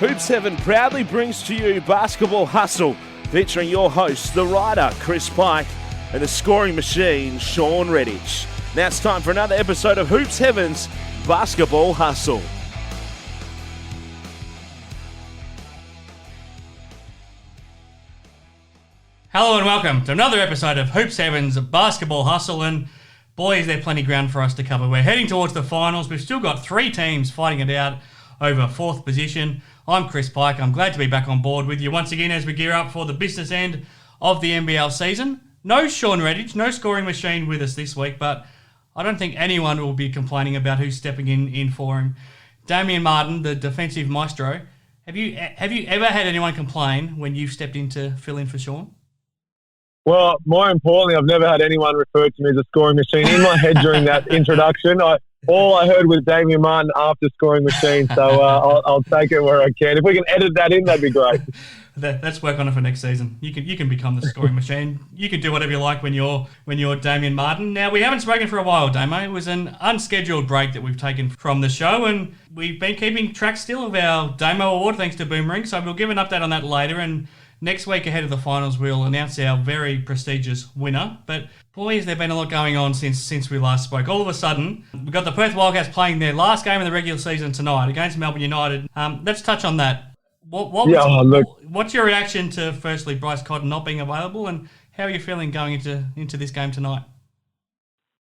Hoops Heaven proudly brings to you Basketball Hustle, featuring your hosts, the writer, Chris Pike, and the scoring machine, Shawn Redhage. Now it's time for another episode of Hoops Heaven's Basketball Hustle. Hello and welcome to another episode of Hoops Heaven's Basketball Hustle, and boy, is there plenty of ground for us to cover. We're heading towards the finals. We've still got three teams fighting it out over fourth position. I'm Chris Pike. I'm glad to be back on board with you once again as we gear up for the business end of the NBL season. No Shawn Redhage, no scoring machine with us this week, but I don't think anyone will be complaining about who's stepping in for him. Damian Martin, the defensive maestro. Have you ever had anyone complain when you've stepped in to fill in for Shawn? Well, more importantly, I've never had anyone refer to me as a scoring machine. In my head during that introduction, all I heard was Damian Martin after scoring machine, so I'll take it where I can. If we can edit that in, that'd be great. Let's work on it for next season. You can become the scoring machine. You can do whatever you like when you're Damian Martin. Now, we haven't spoken for a while, Damo. It was an unscheduled break that we've taken from the show, and we've been keeping track still of our Damo Award thanks to Boomerang, so we'll give an update on that later, and next week ahead of the finals, we'll announce our very prestigious winner. But boy, has there been a lot going on since we last spoke. All of a sudden, we've got the Perth Wildcats playing their last game of the regular season tonight against Melbourne United. Let's touch on that. What's your reaction to, firstly, Bryce Cotton not being available, and how are you feeling going into this game tonight?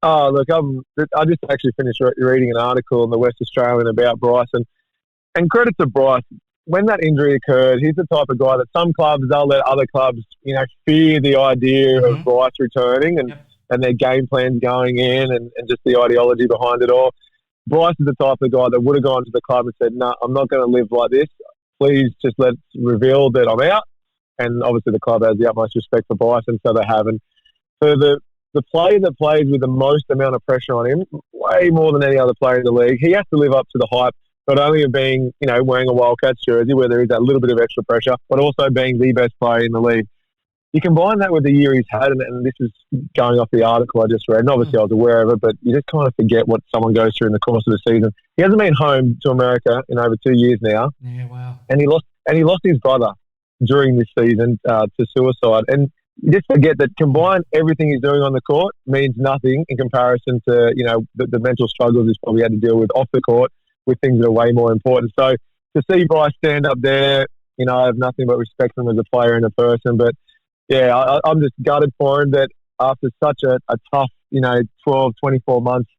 Oh, look, I just actually finished reading an article in the West Australian about Bryce, and credit to Bryce. When that injury occurred, he's the type of guy that some clubs, they'll let other clubs, fear the idea of Bryce returning and their game plans going in and just the ideology behind it all. Bryce is the type of guy that would have gone to the club and said, no, I'm not going to live like this. Please just let's reveal that I'm out. And obviously the club has the utmost respect for Bryce, and so they have. And for the player that plays with the most amount of pressure on him, way more than any other player in the league, he has to live up to the hype. Not only of being, wearing a Wildcats jersey where there is that little bit of extra pressure, but also being the best player in the league. You combine that with the year he's had, and this is going off the article I just read, and obviously I was aware of it, but you just kind of forget what someone goes through in the course of the season. He hasn't been home to America in over 2 years now. Yeah, wow. And he lost his brother during this season to suicide. And you just forget that combine everything he's doing on the court means nothing in comparison to, the mental struggles he's probably had to deal with off the court, with things that are way more important. So to see Bryce stand up there, I have nothing but respect for him as a player and a person. But yeah, I'm just gutted for him that after such a tough, 12, 24 months,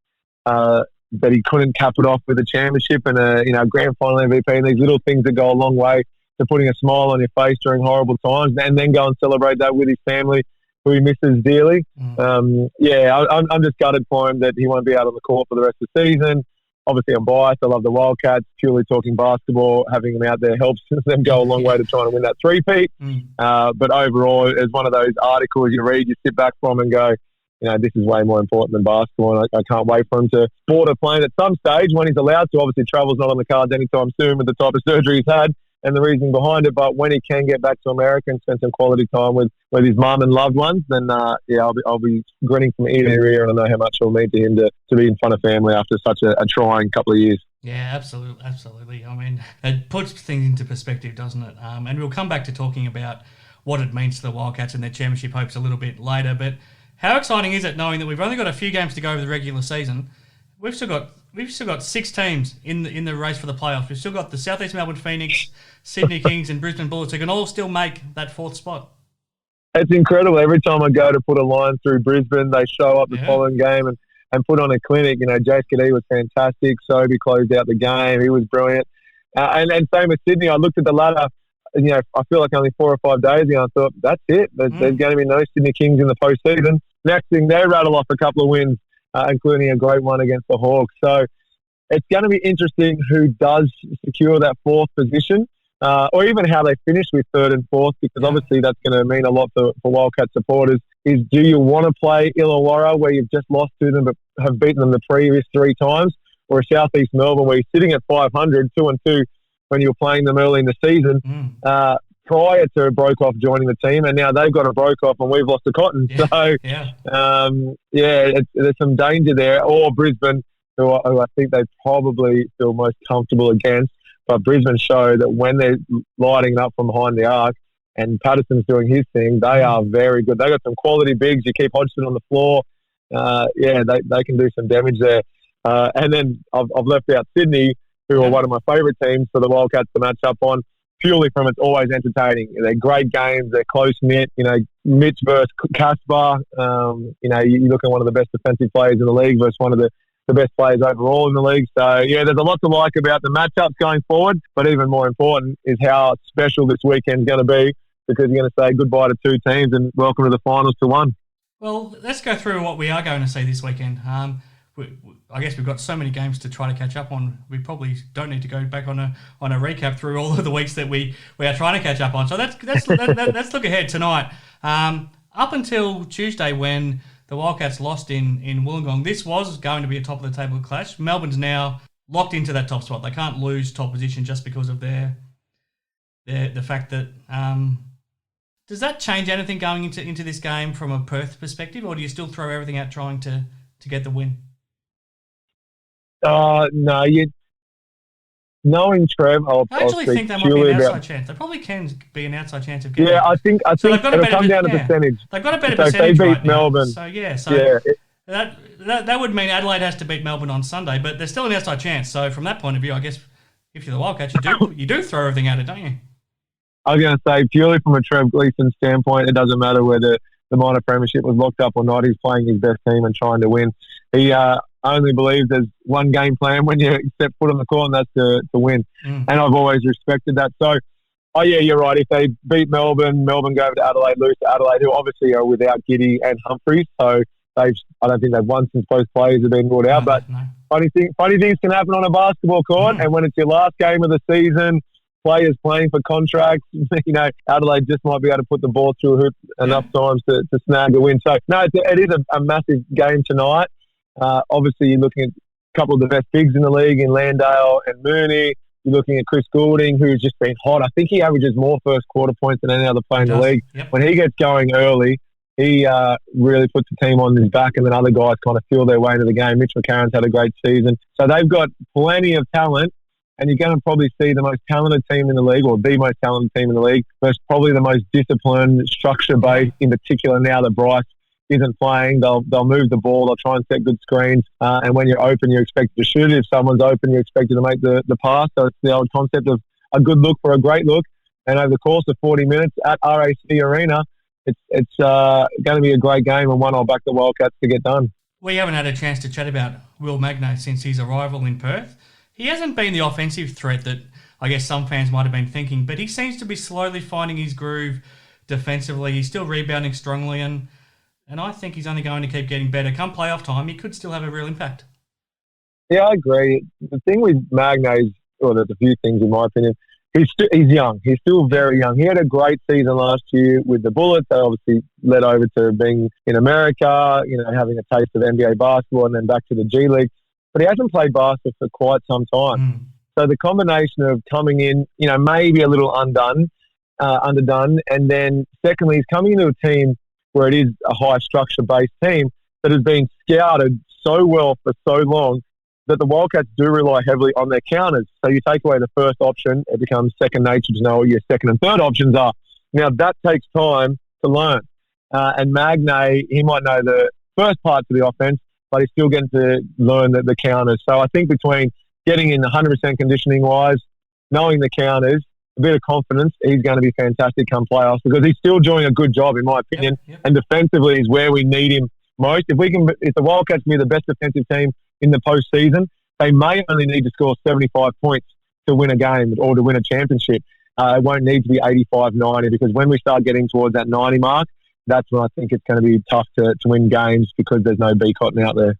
that he couldn't cap it off with a championship and a grand final MVP, and these little things that go a long way to putting a smile on your face during horrible times, and then go and celebrate that with his family, who he misses dearly. I'm just gutted for him that he won't be out on the court for the rest of the season. Obviously, I'm biased. I love the Wildcats. Purely talking basketball, having them out there helps them go a long way to trying to win that three-peat. But overall, it's one of those articles you read, you sit back from and go, this is way more important than basketball. And I can't wait for him to board a plane at some stage when he's allowed to. Obviously, travel's not on the cards anytime soon with the type of surgery he's had and the reasoning behind it. But when he can get back to America and spend some quality time with his mum and loved ones, then I'll be grinning from ear to ear, and I know how much it'll mean to him to be in front of family after such a trying couple of years. Yeah, absolutely. I mean, it puts things into perspective, doesn't it? And we'll come back to talking about what it means to the Wildcats and their championship hopes a little bit later. But how exciting is it knowing that we've only got a few games to go over the regular season? We've still got 6 teams in the race for the playoffs. We've still got the South East Melbourne Phoenix, Sydney Kings and Brisbane Bullets who can all still make that 4th spot. It's incredible. Every time I go to put a line through Brisbane, they show up the following game and put on a clinic. Jace Kadee was fantastic. Sobey closed out the game. He was brilliant. And same with Sydney. I looked at the ladder, I feel like only 4 or 5 days ago, I thought, that's it. There's going to be no Sydney Kings in the postseason. Next thing, they rattle off a couple of wins, including a great one against the Hawks. So it's going to be interesting who does secure that 4th position, or even how they finish with 3rd and 4th, because obviously that's going to mean a lot for Wildcat supporters. Do you want to play Illawarra, where you've just lost to them but have beaten them the previous 3 times, or South East Melbourne, where you're sitting at 500, 2-2, when you were playing them early in the season, prior to Brokoff joining the team, and now they've got a Brokoff and we've lost a Cotton. There's some danger there. Or Brisbane, who I think they probably feel most comfortable against. but Brisbane show that when they're lighting up from behind the arc and Patterson's doing his thing, they are very good. They got some quality bigs. You keep Hodgson on the floor. They can do some damage there. And then I've left out Sydney, who are one of my favourite teams for the Wildcats to match up on, purely from it's always entertaining. They're great games. They're close-knit. Mitch versus Caspar. You look at one of the best defensive players in the league versus one of the best players overall in the league. So, there's a lot to like about the matchups going forward, but even more important is how special this weekend's going to be, because you're going to say goodbye to two teams and welcome to the finals to one. Well, let's go through what we are going to see this weekend. I guess we've got so many games to try to catch up on. We probably don't need to go back on a recap through all of the weeks that we are trying to catch up on. So let's look ahead tonight. Up until Tuesday, when the Wildcats lost in Wollongong, this was going to be a top of the table clash. Melbourne's now locked into that top spot. They can't lose top position just because of the fact that. Does that change anything going into this game from a Perth perspective, or do you still throw everything out trying to get the win? No, knowing Trev, I actually think that might be an outside chance. They probably can be an outside chance of getting. Yeah, I think they've got it'll come down to percentage. They've got a better so percentage if they beat right Melbourne. Now. That would mean Adelaide has to beat Melbourne on Sunday, but there's still an outside chance. So from that point of view, I guess if you're the Wildcats, you do throw everything at it, don't you? I was going to say, purely from a Trev Gleeson standpoint, it doesn't matter whether the minor premiership was locked up or not. He's playing his best team and trying to win. He only believes there's one game plan when you step foot on the court, and that's to win. And I've always respected that. So, you're right. If they beat Melbourne go over to Adelaide, lose to Adelaide, who obviously are without Giddy and Humphries. So I don't think they've won since both players have been ruled out. But funny things can happen on a basketball court, and when it's your last game of the season, players playing for contracts, Adelaide just might be able to put the ball through a hoop enough times to snag a win. So, no, it is a massive game tonight. Obviously, you're looking at a couple of the best bigs in the league in Landale and Mooney. You're looking at Chris Goulding, who's just been hot. I think he averages more first quarter points than any other player in the league. Yep. When he gets going early, he really puts the team on his back, and then other guys kind of feel their way into the game. Mitch McCarron's had a great season. So they've got plenty of talent. And you're going to probably see the most talented team in the league, or the most talented team in the league, versus probably the most disciplined, structure-based, in particular now that Bryce isn't playing. They'll move the ball. They'll try and set good screens. And when you're open, you're expected to shoot it. If someone's open, you're expected to make the pass. So it's the old concept of a good look for a great look. And over the course of 40 minutes at RAC Arena, it's going to be a great game, and one I'll back the Wildcats to get done. We haven't had a chance to chat about Will Magnay since his arrival in Perth. He hasn't been the offensive threat that I guess some fans might have been thinking, but he seems to be slowly finding his groove defensively. He's still rebounding strongly, and I think he's only going to keep getting better. Come playoff time, he could still have a real impact. Yeah, I agree. The thing with Magnay is, well, there's a few things in my opinion. He's young. He's still very young. He had a great season last year with the Bullets. They obviously led over to being in America, having a taste of NBA basketball, and then back to the G League. But he hasn't played basketball for quite some time. So the combination of coming in, maybe a little underdone, and then secondly, he's coming into a team where it is a high structure-based team that has been scouted so well for so long that the Wildcats do rely heavily on their counters. So you take away the first option, it becomes second nature to know what your second and third options are. Now, that takes time to learn. And Magnay, he might know the first parts of the offense, but he's still getting to learn the counters. So I think between getting in 100% conditioning-wise, knowing the counters, a bit of confidence, he's going to be fantastic come playoffs, because he's still doing a good job, in my opinion. Yep. And defensively is where we need him most. If the Wildcats be the best defensive team in the postseason, they may only need to score 75 points to win a game or to win a championship. It won't need to be 85, 90, because when we start getting towards that 90 mark, that's when I think it's going to be tough to win games, because there's no B Cotton out there.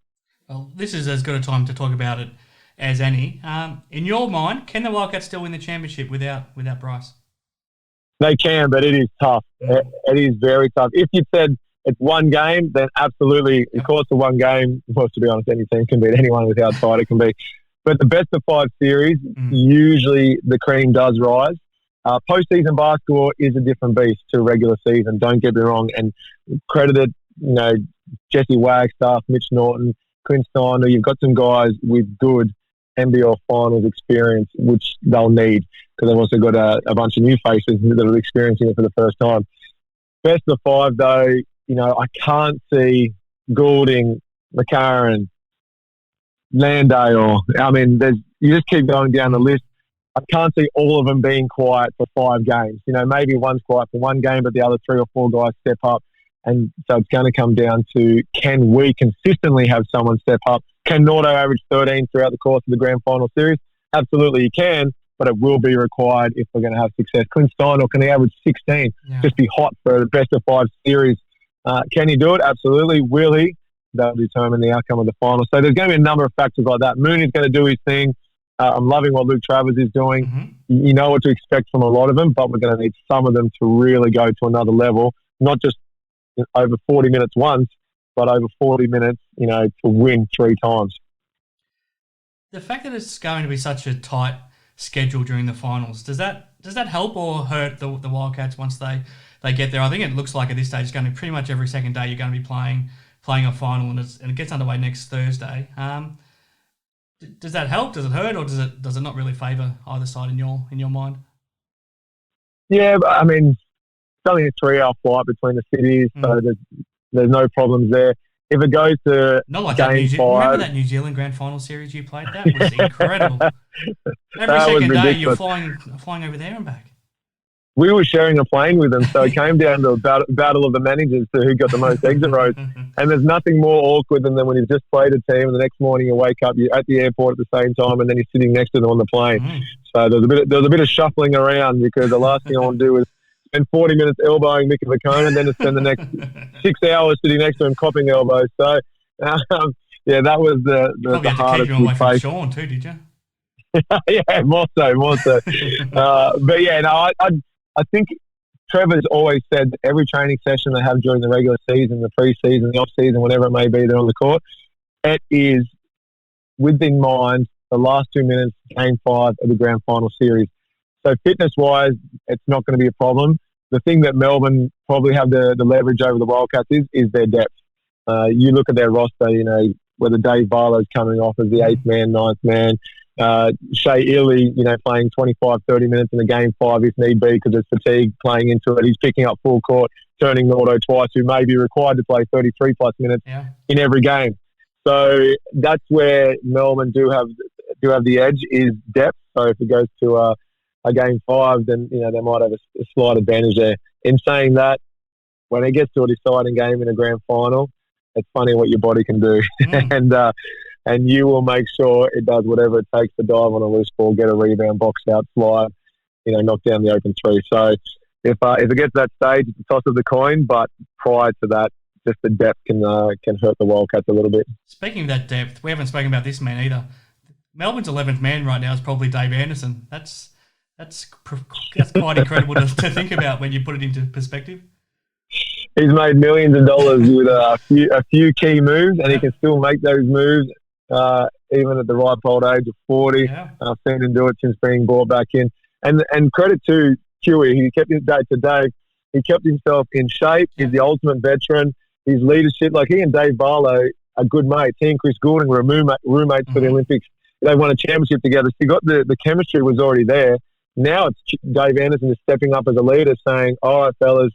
Well, this is as good a time to talk about it as any. In your mind, can the Wildcats still win the championship without Bryce? They can, but it is tough. It is very tough. If you said it's one game, then absolutely. Of course, the one game, well, to be honest, any team can beat anyone with how tight it can be. But the best of 5 series, usually the cream does rise. Postseason basketball is a different beast to regular season. Don't get me wrong. And credited, Jesse Wagstaff, Mitch Norton, Quinn Steiner. You've got some guys with good NBL finals experience, which they'll need because they've also got a bunch of new faces that are experiencing it for the first time. Best of 5, though, I can't see Goulding, McCarron, Landale. I mean, you just keep going down the list. I can't see all of them being quiet for 5 games. Maybe one's quiet for 1 game, but the other 3 or 4 guys step up. And so it's going to come down to, can we consistently have someone step up? Can Nordo average 13 throughout the course of the grand final series? Absolutely he can, but it will be required if we're going to have success. Clint Stein, or can he average 16? Yeah. Just be hot for the best of 5 series. Can he do it? Absolutely. Will he? That'll determine the outcome of the final. So there's going to be a number of factors like that. Mooney's going to do his thing. I'm loving what Luke Travers is doing. Mm-hmm. You know what to expect from a lot of them, but we're going to need some of them to really go to another level, not just over 40 minutes once, but over 40 minutes, to win 3 times. The fact that it's going to be such a tight schedule during the finals, does that help or hurt the Wildcats once they get there? I think it looks like at this stage it's going to be pretty much every second day you're going to be playing a final, and it gets underway next Thursday. Does that help? Does it hurt, or does it not really favour either side in your mind? Yeah, I mean, it's only a 3-hour flight between the cities, so there's no problems there. If it goes to not like game that 5, remember that New Zealand Grand Final series you played? That was incredible. Every second day you're flying over there and back. We were sharing a plane with them, so it came down to a battle of the managers to who got the most exit rows. And there's nothing more awkward than when you've just played a team and the next morning you wake up, you're at the airport at the same time, and then you're sitting next to them on the plane. So there was a bit of shuffling around, because the last thing I want to do is spend 40 minutes elbowing Mickey Vacone and then to spend the next 6 hours sitting next to him copping elbows. So, yeah, that was the Probably hardest had to keep you away from face. Shawn too, did you? Yeah, more so. But yeah, no, I think Trevor's always said that every training session they have during the regular season, the pre-season, the off-season, whatever it may be, they're on the court. It is within mind the last 2 minutes, game 5 of the grand final series. So fitness-wise, it's not going to be a problem. The thing that Melbourne probably have the leverage over the Wildcats is their depth. You look at their roster, whether Dave Barlow's coming off as the 8th man, 9th man, Shea Ely, playing 25, 30 minutes in a game 5 if need be because it's fatigue playing into it. He's picking up full court, turning Nordo twice, who may be required to play 33-plus minutes in every game. So that's where Melbourne do have the edge, is depth. So if it goes to a game 5, then they might have a slight advantage there. In saying that, when it gets to a deciding game in a grand final, it's funny what your body can do, and you will make sure it does whatever it takes to dive on a loose ball, get a rebound, box out, slide, knock down the open 3. So if it gets to that stage, it's the toss of the coin. But prior to that, just the depth can hurt the Wildcats a little bit. Speaking of that depth, we haven't spoken about this man either. Melbourne's 11th man right now is probably Dave Anderson. That's quite incredible to think about when you put it into perspective. He's made millions of dollars with a few key moves, and he can still make those moves even at the ripe old age of 40. Yeah. I've seen him do it since being brought back in. And credit to Huey, he kept his date to Dave. He kept himself in shape. He's the ultimate veteran. His leadership, like he and Dave Barlow are good mates. He and Chris Goulding were roommates for the Olympics. They won a championship together. So you got the chemistry was already there. Now it's Dave Anderson is stepping up as a leader, saying, all right, fellas,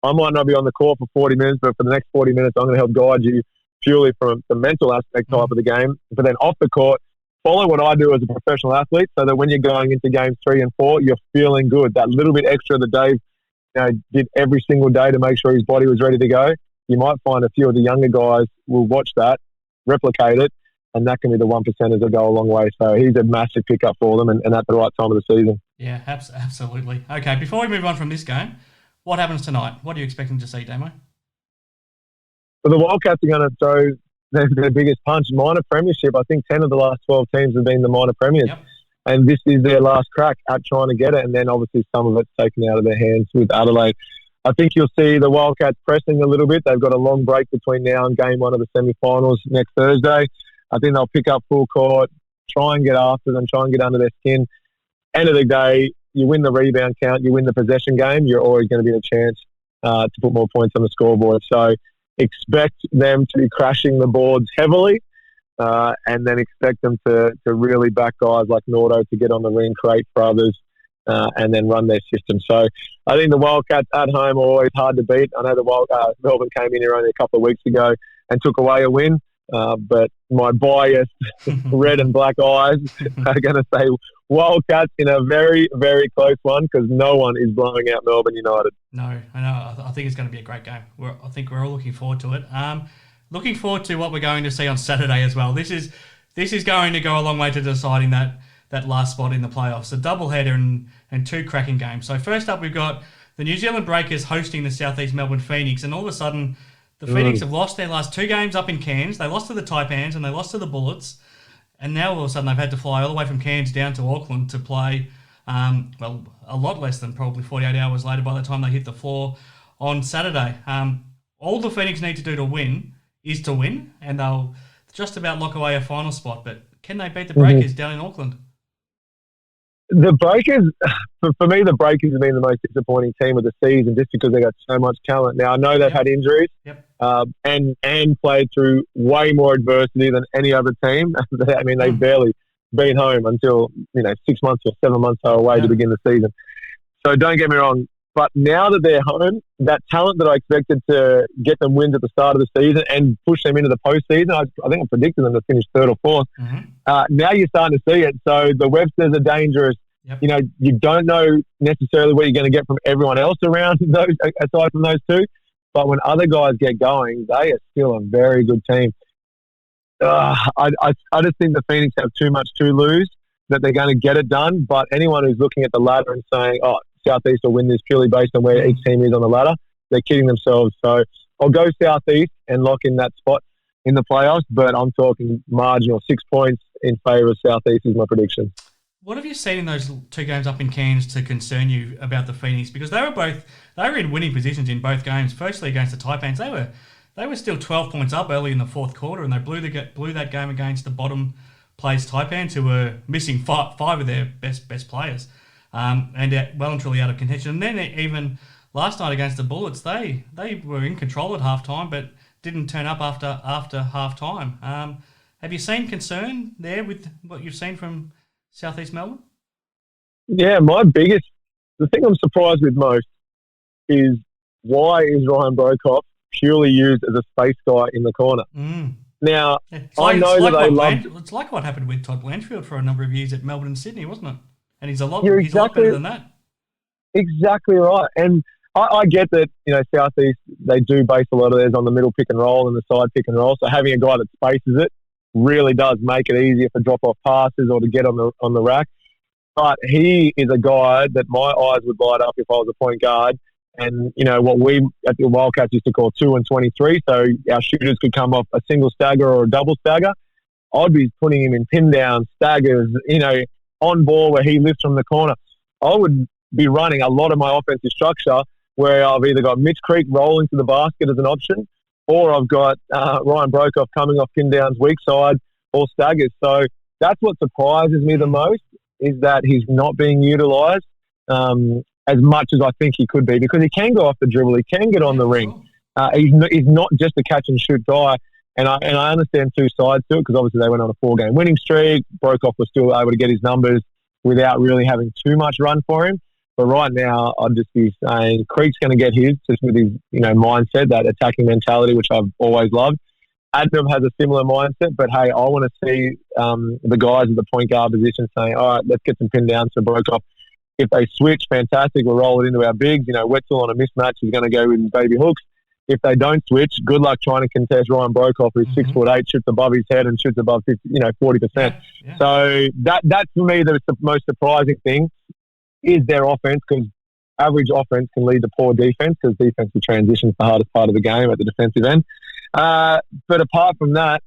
I might not be on the court for 40 minutes, but for the next 40 minutes, I'm going to help guide you purely from the mental aspect type of the game. But then off the court, follow what I do as a professional athlete so that when you're going into games 3 and 4, you're feeling good. That little bit extra that Dave did every single day to make sure his body was ready to go. You might find a few of the younger guys will watch that, replicate it, and that can be the 1%ers that go a long way. So he's a massive pickup for them and at the right time of the season. Yeah, absolutely. Okay, before we move on from this game, what happens tonight? What are you expecting to see, Damo? Well, the Wildcats are going to throw their biggest punch. Minor premiership. I think 10 of the last 12 teams have been the minor premiers. Yep. And this is their last crack at trying to get it. And then obviously some of it's taken out of their hands with Adelaide. I think you'll see the Wildcats pressing a little bit. They've got a long break between now and game 1 of the semi-finals next Thursday. I think they'll pick up full court, try and get after them, try and get under their skin. End of the day, you win the rebound count, you win the possession game, you're always going to be a chance to put more points on the scoreboard. So expect them to be crashing the boards heavily. and then expect them to really back guys like Nordo to get on the ring, create for others, and then run their system. So I think the Wildcats at home are always hard to beat. I know Melbourne came in here only a couple of weeks ago and took away a win, but my biased red and black eyes are going to say Wildcats in a very, very close one because no one is blowing out Melbourne United. No, I know. I think it's going to be a great game. I think we're all looking forward to it. Looking forward to what we're going to see on Saturday as well. This is going to go a long way to deciding that last spot in the playoffs. A doubleheader and two cracking games. So first up, we've got the New Zealand Breakers hosting the South East Melbourne Phoenix, and all of a sudden, the Phoenix have lost their last two games up in Cairns. They lost to the Taipans and they lost to the Bullets, and now all of a sudden they've had to fly all the way from Cairns down to Auckland to play. A lot less than probably 48 hours later by the time they hit the floor on Saturday. All the Phoenix need to do to win is to win, and they'll just about lock away a final spot. But can they beat the Breakers down in Auckland? The Breakers, for me, the Breakers have been the most disappointing team of the season just because they got so much talent. Now, I know they've had injuries and played through way more adversity than any other team. I mean, they've barely been home until, 6 months or 7 months away to begin the season. So don't get me wrong. But now that they're home, that talent that I expected to get them wins at the start of the season and push them into the postseason, I think I predicted them to finish third or fourth. Now you're starting to see it. So the Websters are dangerous. You don't know necessarily what you're going to get from everyone else around those, aside from those two. But when other guys get going, they are still a very good team. I just think the Phoenix have too much to lose, that they're going to get it done. But anyone who's looking at the ladder and saying, Southeast will win this purely based on where each team is on the ladder, they're kidding themselves. So I'll go Southeast and lock in that spot in the playoffs, but I'm talking marginal 6 points in favour of Southeast is my prediction. What have you seen in those two games up in Cairns to concern you about the Phoenix? Because they were in winning positions in both games. Firstly, against the Taipans, they were still 12 points up early in the fourth quarter, and they blew that game against the bottom placed Taipans, who were missing five of their best players. And well and truly out of contention. And then even last night against the Bullets, they were in control at halftime, but didn't turn up after halftime. Have you seen concern there with what you've seen from South East Melbourne? Yeah, the thing I'm surprised with most is why is Ryan Brokoff purely used as a space guy in the corner? Now, I know that they love... It's like what happened with Todd Blanchfield for a number of years at Melbourne and Sydney, wasn't it? And he's a lot better than that. Exactly right. And I get that, South East, they do base a lot of theirs on the middle pick and roll and the side pick and roll. So having a guy that spaces it really does make it easier for drop-off passes or to get on the rack. But he is a guy that my eyes would light up if I was a point guard. And, what we at the Wildcats used to call 2 and 23. So our shooters could come off a single stagger or a double stagger. I'd be putting him in pin down, staggers, on ball where he lifts from the corner. I would be running a lot of my offensive structure where I've either got Mitch Creek rolling to the basket as an option, or I've got Ryan Brokoff coming off pin downs weak side or staggers. So that's what surprises me the most, is that he's not being utilised as much as I think he could be, because he can go off the dribble, he can get on the ring. He's not just a catch and shoot guy. And I understand two sides to it, because obviously they went on a 4-game winning streak. Brokoff was still able to get his numbers without really having too much run for him. But right now, I'd just be saying Creek's going to get his, just with his mindset, that attacking mentality, which I've always loved. Adnam has a similar mindset, but hey, I want to see the guys at the point guard position saying, all right, let's get some pin downs to Brokoff. If they switch, fantastic, we'll roll it into our bigs. Wetzel on a mismatch is going to go with baby hooks. If they don't switch, good luck trying to contest Ryan Brokoff, who's 6'8", shoots above his head and shoots above 40%. Yeah. So that for me, the most surprising thing is their offense, because average offense can lead to poor defense, because defensive transition is the hardest part of the game at the defensive end. But apart from that,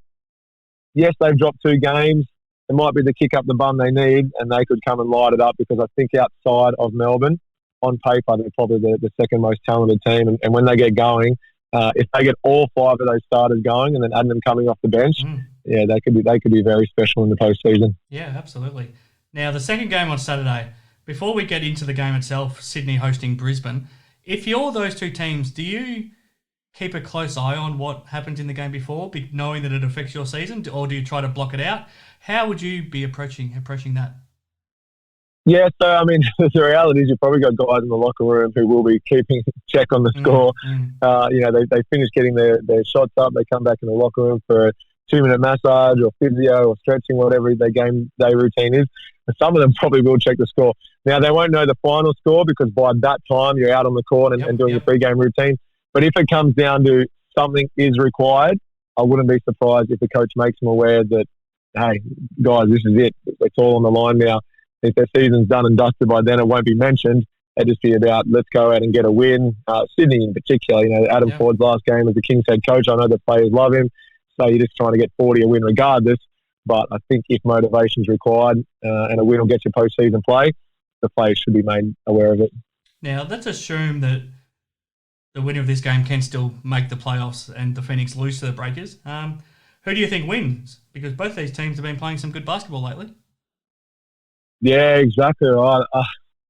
yes, they've dropped 2 games. It might be the kick up the bum they need, and they could come and light it up, because I think outside of Melbourne, on paper, they're probably the second most talented team. And when they get going, if they get all 5 of those starters going and then add them coming off the bench, they could be very special in the postseason. Yeah, absolutely. Now, the second game on Saturday, before we get into the game itself, Sydney hosting Brisbane, if you're those two teams, do you keep a close eye on what happens in the game before, knowing that it affects your season, or do you try to block it out? How would you be approaching that? Yeah, so I mean, the reality is you've probably got guys in the locker room who will be keeping check on the score. They finish getting their shots up, they come back in the locker room for a 2-minute massage or physio or stretching, whatever their game day routine is. And some of them probably will check the score. Now, they won't know the final score because by that time you're out on the court and doing your pre-game routine. But if it comes down to something is required, I wouldn't be surprised if the coach makes them aware that, hey, guys, this is it. It's all on the line now. If their season's done and dusted by then, it won't be mentioned. It'll just be about, let's go out and get a win. Sydney in particular, Adam Ford's last game as the Kings head coach, I know the players love him. So you're just trying to get 40 a win regardless. But I think if motivation's required and a win will get you postseason play, the players should be made aware of it. Now, let's assume that the winner of this game can still make the playoffs and the Phoenix lose to the Breakers. Who do you think wins? Because both these teams have been playing some good basketball lately. Yeah, exactly right.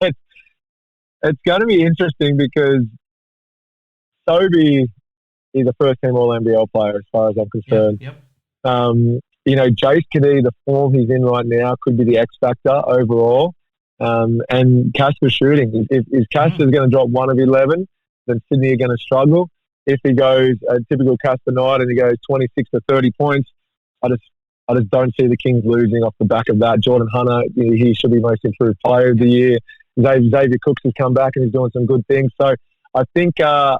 It's going to be interesting because Sobey is a first-team All-NBL player as far as I'm concerned. Yep. Jace Kadee, the form he's in right now, could be the X-factor overall. And Casper's shooting. If Casper's going to drop 1 of 11, then Sydney are going to struggle. If he goes a typical Casper night and he goes 26 to 30 points, I just don't see the Kings losing off the back of that. Jordan Hunter, he should be most improved player of the year. Xavier Cooks has come back and he's doing some good things. So I think I'll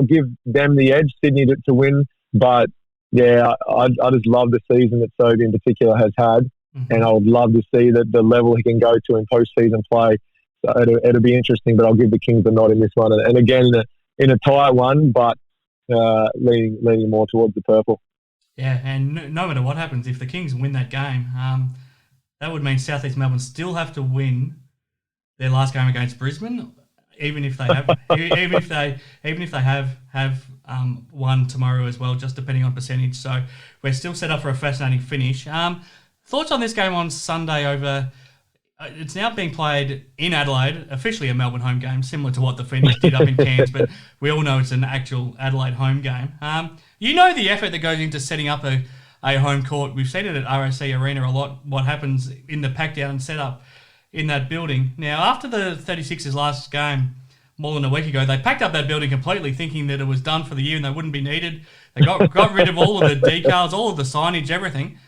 give them the edge, Sydney, to win. But, yeah, I just love the season that Sobey in particular has had. And I would love to see the level he can go to in postseason play. So it'll be interesting, but I'll give the Kings a nod in this one. And again, in a tight one, but leaning more towards the purple. Yeah, and no matter what happens, if the Kings win that game, that would mean South East Melbourne still have to win their last game against Brisbane, even if they have, even if they have won tomorrow as well, just depending on percentage. So we're still set up for a fascinating finish. Thoughts on this game on Sunday over? It's now being played in Adelaide, officially a Melbourne home game, similar to what the Phoenix did up in Cairns, but we all know it's an actual Adelaide home game. The effort that goes into setting up a home court. We've seen it at RAC Arena a lot, what happens in the pack-down setup in that building. Now, after the 36ers last game, more than a week ago, they packed up that building completely thinking that it was done for the year and they wouldn't be needed. They got rid of all of the decals, all of the signage, everything.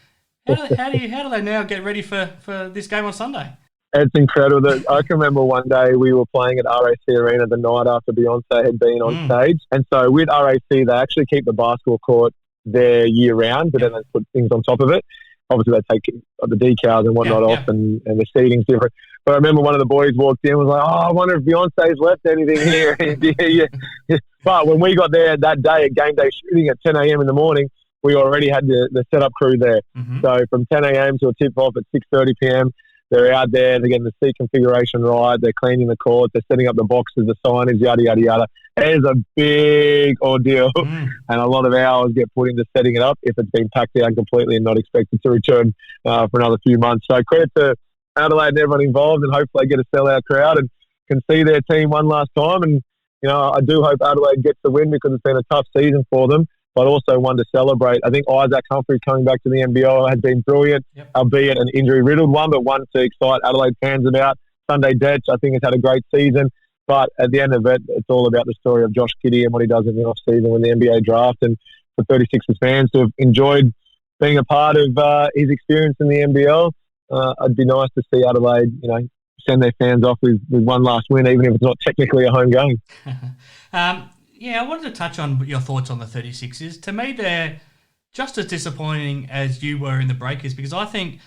How do they now get ready for this game on Sunday? It's incredible. I can remember one day we were playing at RAC Arena the night after Beyonce had been on stage. And so with RAC, they actually keep the basketball court there year round, but then they put things on top of it. Obviously, they take the decals and whatnot off and the seating's different. But I remember one of the boys walked in and was like, I wonder if Beyonce's left anything here. Yeah. But when we got there that day at game day shooting at 10 a.m. in the morning, we already had the setup crew there. So from 10 a.m. to a tip-off at 6:30 p.m., they're out there, they're getting the seat configuration right, they're cleaning the courts, they're setting up the boxes, the signage, yada, yada, yada. It is a big ordeal, and a lot of hours get put into setting it up if it's been packed out completely and not expected to return for another few months. So credit to Adelaide and everyone involved, and hopefully they get a sellout crowd and can see their team one last time. And, I do hope Adelaide gets the win because it's been a tough season for them, but also one to celebrate. I think Isaac Humphries coming back to the NBL has been brilliant, albeit an injury-riddled one, but one to excite Adelaide fans about. Sunday Detch, I think, has had a great season, but at the end of it, it's all about the story of Josh Giddey and what he does in the off-season with the NBA draft. And for 36ers fans to have enjoyed being a part of his experience in the NBL, it'd be nice to see Adelaide, send their fans off with one last win, even if it's not technically a home game. I wanted to touch on your thoughts on the 36ers. To me, they're just as disappointing as you were in the Breakers, because I think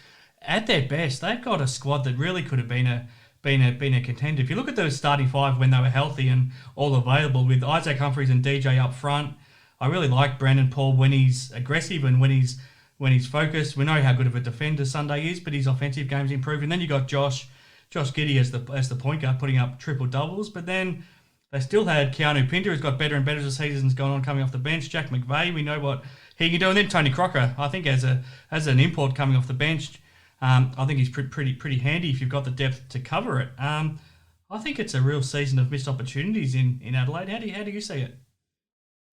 at their best, they've got a squad that really could have been a contender. If you look at the starting five when they were healthy and all available, with Isaac Humphries and DJ up front, I really like Brandon Paul when he's aggressive and when he's focused. We know how good of a defender Sunday is, but his offensive game's improved. And then you got Josh Giddey as the point guard, putting up triple doubles, but then they still had Keanu Pinter, who's got better and better as the season's gone on, coming off the bench. Jack McVeigh, we know what he can do. And then Tony Crocker, I think as an import coming off the bench, I think he's pretty handy if you've got the depth to cover it. I think it's a real season of missed opportunities in Adelaide. How do you see it?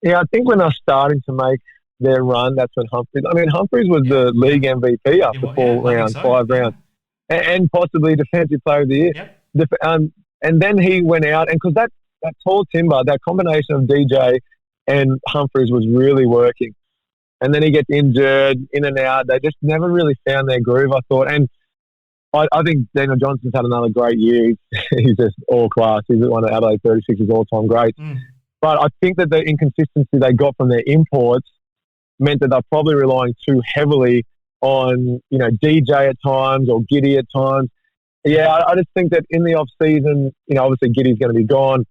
Yeah, I think when they're starting to make their run, that's when Humphries was the league MVP after five rounds, and possibly Defensive Player of the Year. Yep. And then he went out, and because that tall timber, that combination of DJ and Humphries was really working. And then he gets injured, in and out. They just never really found their groove, I thought. And I think Daniel Johnson's had another great year. He's just all class. He's one of Adelaide 36's all-time greats. But I think that the inconsistency they got from their imports meant that they're probably relying too heavily on, DJ at times or Giddy at times. Yeah, I just think that in the off-season, obviously Giddy's going to be gone.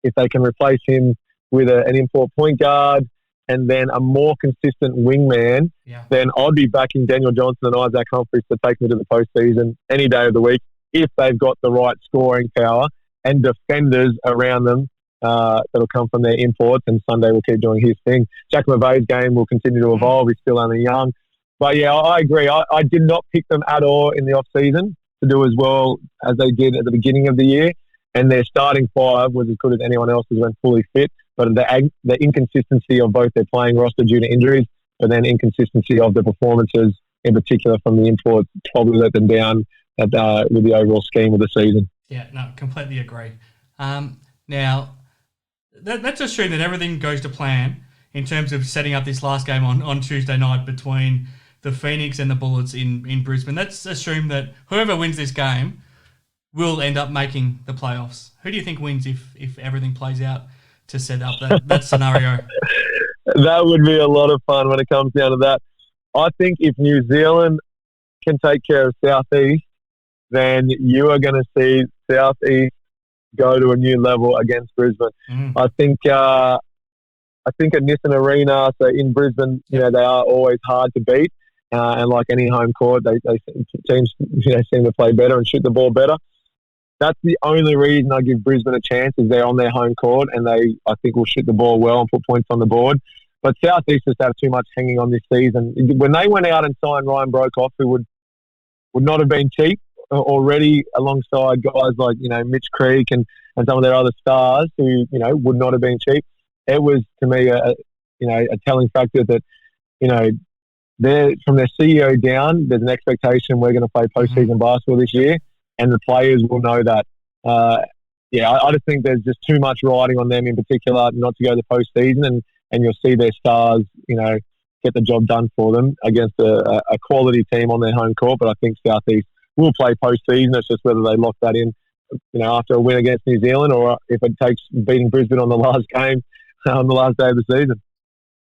If they can replace him with an import point guard and then a more consistent wingman, then I'd be backing Daniel Johnson and Isaac Humphries to take me to the postseason any day of the week if they've got the right scoring power and defenders around them that'll come from their imports, and Sunday will keep doing his thing. Jack McVeigh's game will continue to evolve. He's still only young. But, yeah, I agree. I did not pick them at all in the off-season to do as well as they did at the beginning of the year, and their starting five was as good as anyone else's when fully fit. But the inconsistency of both their playing roster due to injuries, but then inconsistency of the performances, in particular from the imports, probably let them down with the overall scheme of the season. Yeah, no, completely agree. Now, let's assume that everything goes to plan in terms of setting up this last game on Tuesday night between the Phoenix and the Bullets in Brisbane. Let's assume that whoever wins this game will end up making the playoffs. Who do you think wins if everything plays out to set up that scenario? That would be a lot of fun when it comes down to that. I think if New Zealand can take care of South East, then you are going to see South East go to a new level against Brisbane. I think at Nissan Arena, so in Brisbane, they are always hard to beat. And like any home court, teams seem to play better and shoot the ball better. That's the only reason I give Brisbane a chance is they're on their home court and I think, will shoot the ball well and put points on the board. But South East just have too much hanging on this season. When they went out and signed Ryan Brokoff, who would not have been cheap already, alongside guys like Mitch Creek and some of their other stars who would not have been cheap, it was to me a telling factor that they're from their CEO down. There's an expectation we're going to play postseason basketball this year, and the players will know that. I just think there's just too much riding on them in particular not to go to the postseason, and you'll see their stars, get the job done for them against a quality team on their home court. But I think South East will play postseason. It's just whether they lock that in, after a win against New Zealand, or if it takes beating Brisbane on the last game on the last day of the season.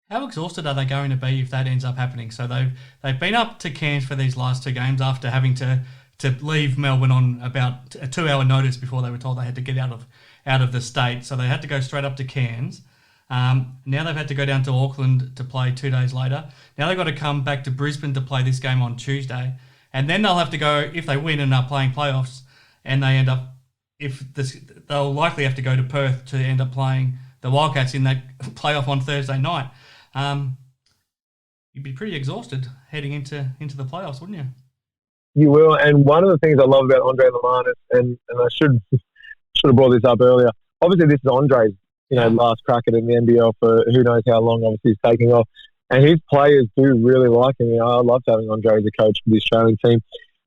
How exhausted are they going to be if that ends up happening? So they've been up to Cairns for these last two games after having to leave Melbourne on about a 2-hour notice before they were told they had to get out of the state. So they had to go straight up to Cairns. Now they've had to go down to Auckland to play 2 days later. Now they've got to come back to Brisbane to play this game on Tuesday. And then they'll have to go, if they win and are playing playoffs, and they end up, they'll likely have to go to Perth to end up playing the Wildcats in that playoff on Thursday night. You'd be pretty exhausted heading into the playoffs, wouldn't you? You will. And one of the things I love about Andre Lemanis, and I should have brought this up earlier. Obviously, this is Andre's last crack at in the NBL for who knows how long. Obviously, he's taking off, and his players do really like him. I loved having Andre as a coach for the Australian team.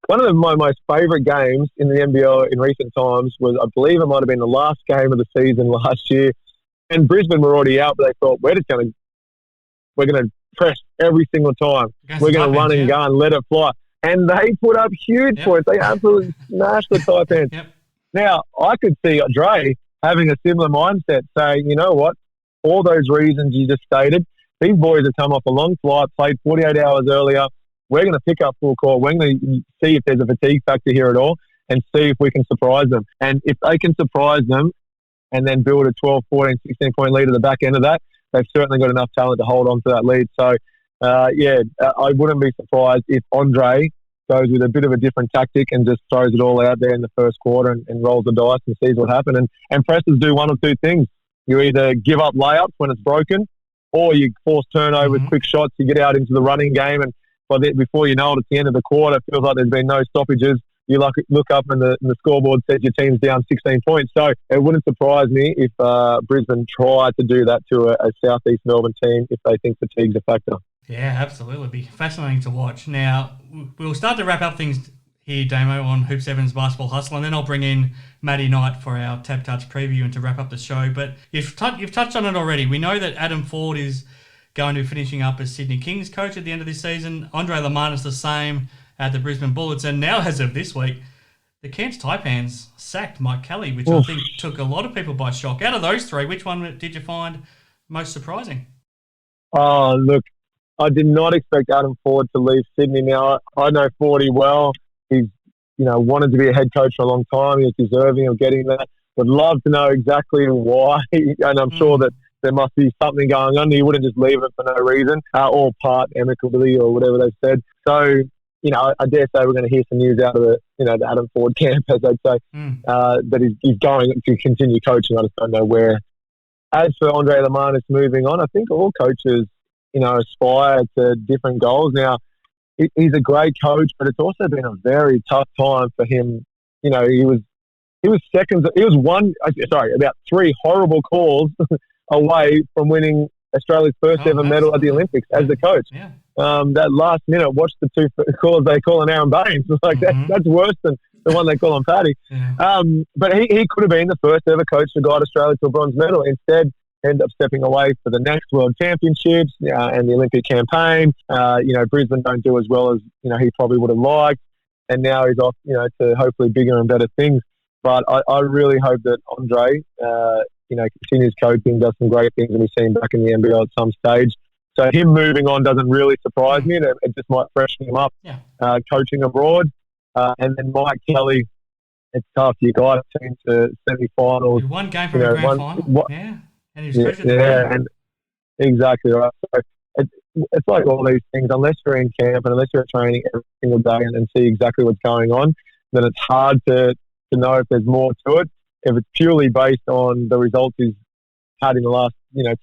One of my most favourite games in the NBL in recent times was, I believe it might have been the last game of the season last year, and Brisbane were already out, but they thought we're going to press every single time. We're going to run and gun, let it fly. And they put up huge points. They absolutely smashed the Taipans. Now, I could see Dre having a similar mindset, saying, you know what, all those reasons you just stated, these boys have come off a long flight, played 48 hours earlier. We're going to pick up full court. We're going to see if there's a fatigue factor here at all and see if we can surprise them. And if they can surprise them and then build a 12, 14, 16-point lead at the back end of that, they've certainly got enough talent to hold on to that lead. So, I wouldn't be surprised if Andre goes with a bit of a different tactic and just throws it all out there in the first quarter and rolls the dice and sees what happens. And pressers do one of two things. You either give up layups when it's broken, or you force turnovers, quick shots, you get out into the running game, and before you know it, at the end of the quarter, it feels like there's been no stoppages. you look up and the scoreboard says your team's down 16 points. So it wouldn't surprise me if Brisbane tried to do that to a South East Melbourne team if they think fatigue's a factor. Yeah, absolutely. It'd be fascinating to watch. Now, we'll start to wrap up things here, Damo, on Hoop 7's Basketball Hustle, and then I'll bring in Matty Knight for our Tap Touch preview and to wrap up the show. But you've touched on it already. We know that Adam Ford is going to be finishing up as Sydney Kings coach at the end of this season. Andre Lamar's the same at the Brisbane Bullets. And now, as of this week, the Cairns Taipans sacked Mike Kelly, which I think took a lot of people by shock. Out of those three, which one did you find most surprising? Oh, look, I did not expect Adam Ford to leave Sydney. Now, I know Fordy well. He's, wanted to be a head coach for a long time. He was deserving of getting that. Would love to know exactly why. And I'm sure that there must be something going on. He wouldn't just leave it for no reason, or part amicably or whatever they said. So, I dare say we're going to hear some news out of the Adam Ford camp, as they'd say, that he's going to continue coaching. I just don't know where. As for Andre Lamanis moving on, I think all coaches, aspire to different goals. Now, he's a great coach, but it's also been a very tough time for him. He was about 3 horrible calls away from winning Australia's first ever medal at the Olympics as the coach. Yeah. That last minute, watch the 2 calls they call on Aaron Baines. That's worse than the one they call on Paddy. Yeah. But he could have been the first ever coach to guide Australia to a bronze medal. Instead, end up stepping away for the next World Championships and the Olympic campaign. Brisbane don't do as well as he probably would have liked, and now he's off to hopefully bigger and better things. But I really hope that Andre continues coaching, does some great things, and we see him back in the NBL at some stage. So him moving on doesn't really surprise me, and it just might freshen him up coaching abroad. And then Mike Kelly, it's tough. You guys team to semi-finals. One game from the grand final. And he was and exactly right. So it's like all these things. Unless you're in camp and unless you're training every single day and see exactly what's going on, then it's hard to know if there's more to it. If it's purely based on the results he's had in the last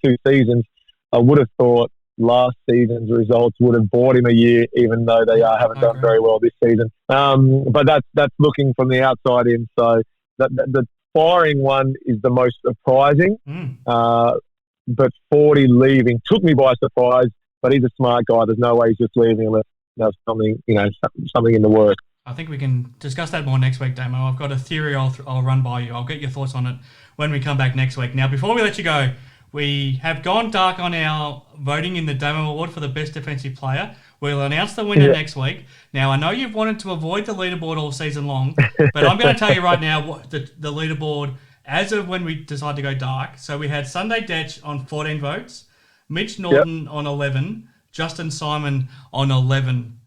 2 seasons, I would have thought last season's results would have bought him a year, even though they haven't done very well this season. But that's looking from the outside in. So the firing one is the most surprising. But 40 leaving took me by surprise. But he's a smart guy. There's no way he's just leaving unless there's something in the works. I think we can discuss that more next week, Damo. I've got a theory I'll run by you. I'll get your thoughts on it when we come back next week. Now, before we let you go, we have gone dark on our voting in the Damo Award for the Best Defensive Player. We'll announce the winner next week. Now, I know you've wanted to avoid the leaderboard all season long, but I'm going to tell you right now what the leaderboard as of when we decided to go dark. So we had Sunday Detch on 14 votes, Mitch Norton on 11, Justin Simon on 11.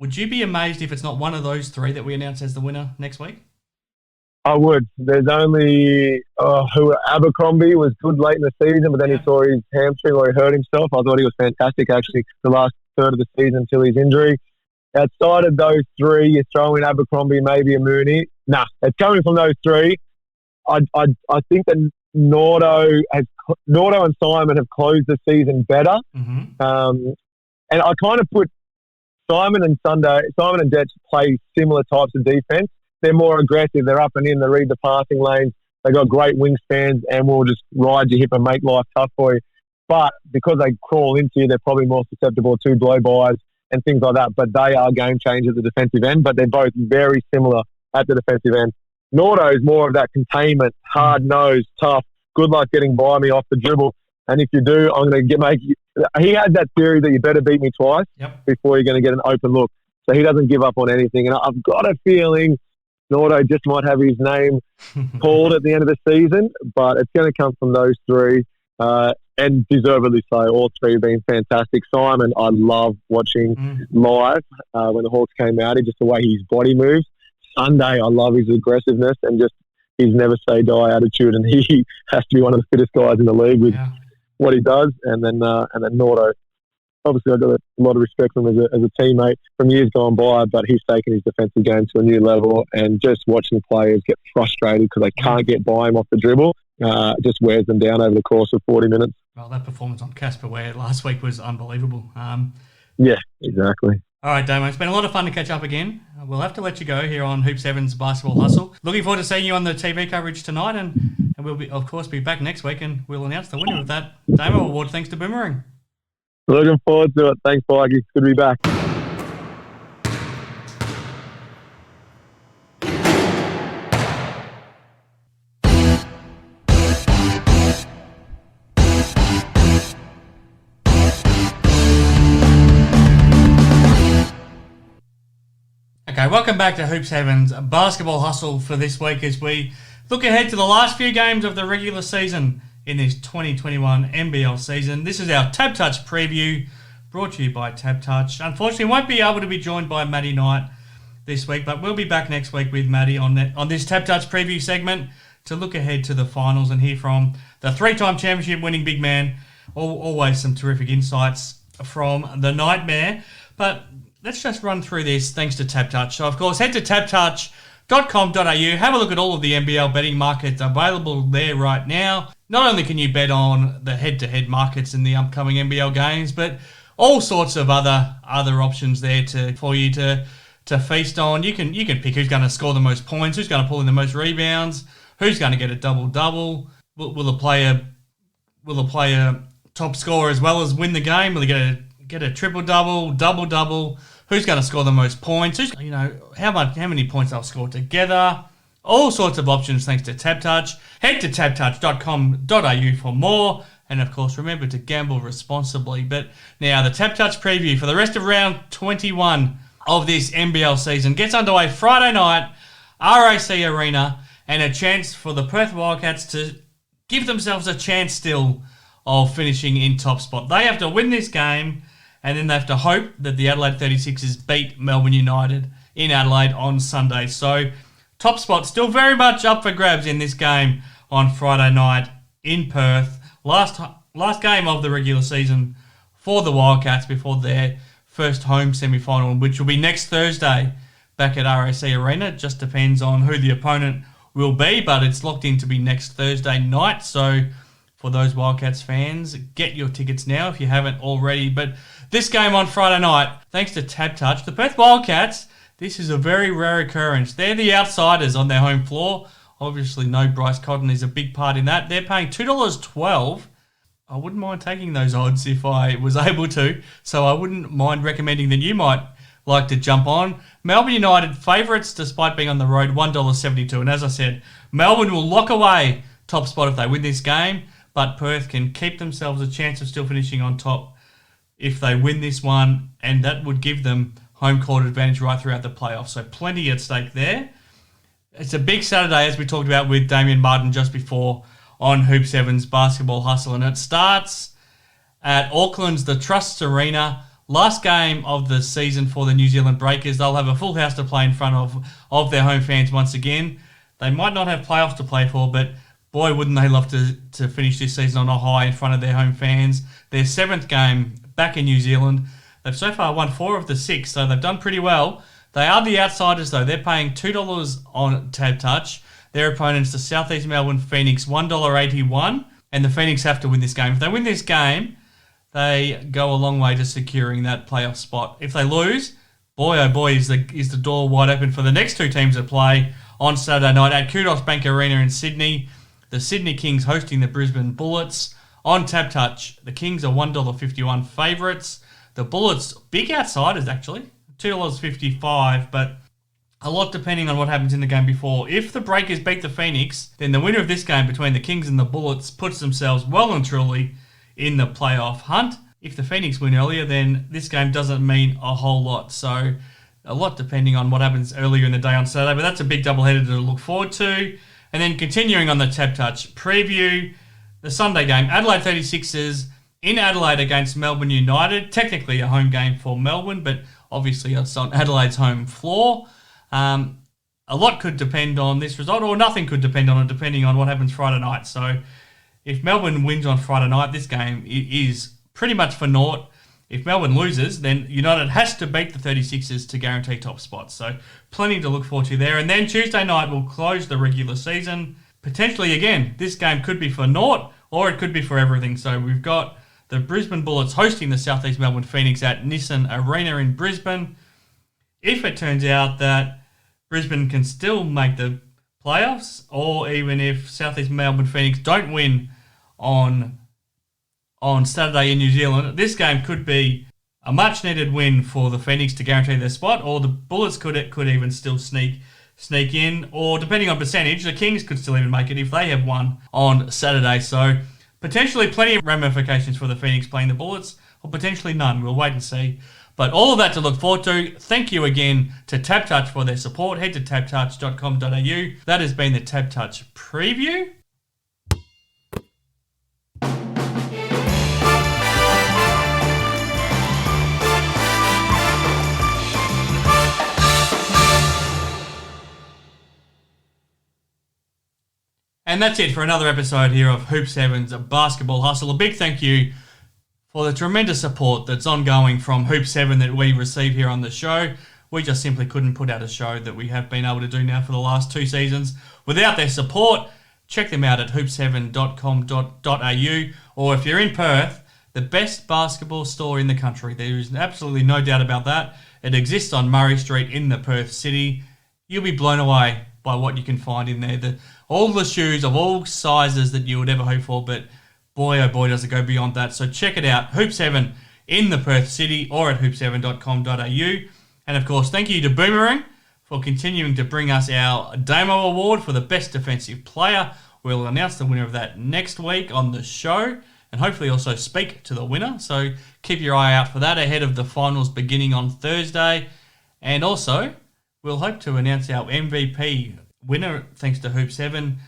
Would you be amazed if it's not one of those 3 that we announce as the winner next week? I would. There's only Abercrombie was good late in the season, but then he tore his hamstring or he hurt himself. I thought he was fantastic, actually, the last third of the season until his injury. Outside of those 3, you throw in Abercrombie, maybe a Mooney. Nah, it's coming from those 3. I think that Nordo and Simon have closed the season better. And I kind of put Simon and Detch play similar types of defense. They're more aggressive. They're up and in. They read the passing lanes. They've got great wingspans and will just ride your hip and make life tough for you. But because they crawl into you, they're probably more susceptible to blow-bys and things like that. But they are game changers at the defensive end, but they're both very similar at the defensive end. Nordo is more of that containment, hard-nosed, tough, good luck getting by me off the dribble. And if you do, I'm going to make you... He had that theory that you better beat me twice before you're going to get an open look. So he doesn't give up on anything. And I've got a feeling Nordo just might have his name called at the end of the season, but it's going to come from those 3. And deservedly so. All 3 have been fantastic. Simon, I love watching live when the Hawks came out. Just the way his body moves. Sunday, I love his aggressiveness and just his never say die attitude. And he has to be one of the fittest guys in the league with what he does. And then Nordo. Obviously, I've got a lot of respect for him as a teammate from years gone by, but he's taken his defensive game to a new level. And just watching players get frustrated because they can't get by him off the dribble just wears them down over the course of 40 minutes. Well, that performance on Casper Ware last week was unbelievable. Yeah, exactly. All right, Damo, it's been a lot of fun to catch up again. We'll have to let you go here on Hoop 7's Basketball Hustle. Looking forward to seeing you on the TV coverage tonight, and we'll, of course, be back next week, and we'll announce the winner of that Damo Award thanks to Boomerang. Looking forward to it. Thanks, Pike. It's good to be back. Okay, welcome back to Hoops Heaven's Basketball Hustle for this week as we look ahead to the last few games of the regular season in this 2021 NBL season. This is our Tab Touch preview brought to you by Tab Touch. Unfortunately, we won't be able to be joined by Matty Knight this week, but we'll be back next week with Matty on this Tab Touch preview segment to look ahead to the finals and hear from the three-time championship winning big man. Always some terrific insights from the Nightmare. But let's just run through this thanks to Tab Touch. So, of course, head to tabtouch.com.au. Have a look at all of the NBL betting markets available there right now. Not only can you bet on the head-to-head markets in the upcoming NBL games, but all sorts of other options there for you to feast on. You can pick who's going to score the most points, who's going to pull in the most rebounds, who's going to get a double-double. Will a player top scorer as well as win the game? Will he get a triple-double, double-double? Who's going to score the most points? How many points they'll score together? All sorts of options thanks to Tab Touch. Head to tabtouch.com.au for more. And, of course, remember to gamble responsibly. But now the Tab Touch preview for the rest of round 21 of this NBL season gets underway Friday night, RAC Arena, and a chance for the Perth Wildcats to give themselves a chance still of finishing in top spot. They have to win this game, and then they have to hope that the Adelaide 36ers beat Melbourne United in Adelaide on Sunday. So, top spot still very much up for grabs in this game on Friday night in Perth. Last game of the regular season for the Wildcats before their first home semi-final, which will be next Thursday back at RAC Arena. It just depends on who the opponent will be, but it's locked in to be next Thursday night. So, for those Wildcats fans, get your tickets now if you haven't already. But this game on Friday night, thanks to Tab Touch, the Perth Wildcats, this is a very rare occurrence. They're the outsiders on their home floor. Obviously, no Bryce Cotton is a big part in that. They're paying $2.12. I wouldn't mind taking those odds if I was able to. So I wouldn't mind recommending that you might like to jump on. Melbourne United favourites despite being on the road, $1.72. And as I said, Melbourne will lock away top spot if they win this game. But Perth can keep themselves a chance of still finishing on top if they win this one, and that would give them home court advantage right throughout the playoffs. So plenty at stake there. It's a big Saturday, as we talked about with Damian Martin just before on Hoop 7's Basketball Hustle, and it starts at Auckland's The Trust Arena. Last game of the season for the New Zealand Breakers. They'll have a full house to play in front of their home fans once again. They might not have playoffs to play for, but boy, wouldn't they love to finish this season on a high in front of their home fans. Their seventh game back in New Zealand. They've so far won 4 of the 6, so they've done pretty well. They are the outsiders, though. They're paying $2 on Tab Touch. Their opponents, the South East Melbourne Phoenix, $1.81. And the Phoenix have to win this game. If they win this game, they go a long way to securing that playoff spot. If they lose, boy oh boy, is the door wide open for the next two teams that play on Saturday night at Kudos Bank Arena in Sydney. The Sydney Kings hosting the Brisbane Bullets. On Tab Touch, the Kings are $1.51 favourites. The Bullets, big outsiders actually, $2.55, but a lot depending on what happens in the game before. If the Breakers beat the Phoenix, then the winner of this game between the Kings and the Bullets puts themselves well and truly in the playoff hunt. If the Phoenix win earlier, then this game doesn't mean a whole lot. So a lot depending on what happens earlier in the day on Saturday, but that's a big doubleheader to look forward to. And then continuing on the Tab Touch preview, the Sunday game, Adelaide 36ers in Adelaide against Melbourne United. Technically a home game for Melbourne, but obviously it's on Adelaide's home floor. A lot could depend on this result, or nothing could depend on it, depending on what happens Friday night. So if Melbourne wins on Friday night, this game is pretty much for naught. If Melbourne loses, then United has to beat the 36ers to guarantee top spots. So plenty to look forward to there. And then Tuesday night will close the regular season. Potentially, again, this game could be for naught or it could be for everything. So we've got The Brisbane Bullets hosting the South East Melbourne Phoenix at Nissan Arena in Brisbane. If it turns out that Brisbane can still make the playoffs, or even if South East Melbourne Phoenix don't win on Saturday in New Zealand, this game could be a much-needed win for the Phoenix to guarantee their spot, or the Bullets could even still sneak in, or depending on percentage, the Kings could still even make it if they have won on Saturday. So potentially plenty of ramifications for the Phoenix playing the Bullets, or potentially none. We'll wait and see. But all of that to look forward to. Thank you again to TabTouch for their support. Head to tabtouch.com.au. That has been the TabTouch preview. And that's it for another episode here of Hoop 7's Basketball Hustle. A big thank you for the tremendous support that's ongoing from Hoop 7 that we receive here on the show. We just simply couldn't put out a show that we have been able to do now for the last 2 seasons without their support. Check them out at hoop7.com.au, or if you're in Perth, the best basketball store in the country. There is absolutely no doubt about that. It exists on Murray Street in the Perth city. You'll be blown away by what you can find in there. All the shoes of all sizes that you would ever hope for, but boy, oh boy, does it go beyond that. So check it out, Hoop 7 in the Perth city, or at hoop7.com.au. And of course, thank you to Boomerang for continuing to bring us our Damo Award for the Best Defensive Player. We'll announce the winner of that next week on the show, and hopefully also speak to the winner. So keep your eye out for that ahead of the finals beginning on Thursday. And also, we'll hope to announce our MVP winner, thanks to Hoop 7,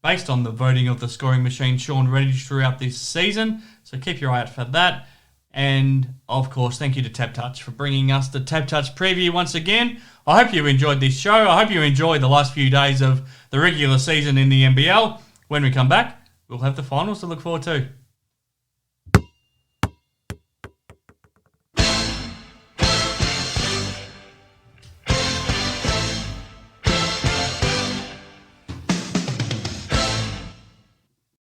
based on the voting of the scoring machine Shawn Redhage throughout this season. So keep your eye out for that. And, of course, thank you to TabTouch for bringing us the TabTouch preview once again. I hope you enjoyed this show. I hope you enjoyed the last few days of the regular season in the NBL. When we come back, we'll have the finals to look forward to.